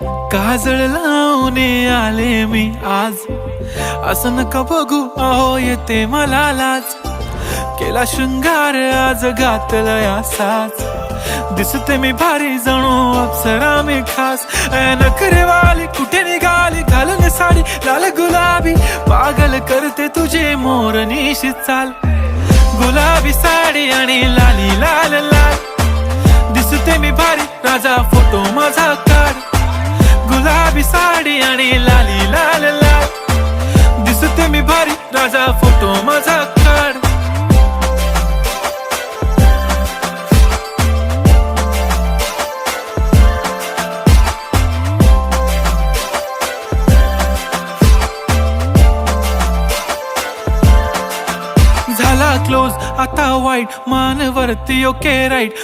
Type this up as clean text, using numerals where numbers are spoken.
काजळ लावून आले मी आज, असं नका बघू अहो येते मला लाज. केला शृंगार आज घातला साज, दिसते मी भारी जणू अप्सरा मी खास. नखरेवाली कुठे निघाली घालून साडी लाल गुलाबी, पागल करते तुझे मोरनीशी चाल. गुलाबी साडी आणि लाली लाल लाल, दिसते मी भारी राजा फोटो माझा काढ. गुलाबी साडी आणि लाली लाल लाल, दिसते मी भारी राजा फोटो माझा काढ. झाला क्लोज आता वाईट मान वरती ओके राईट.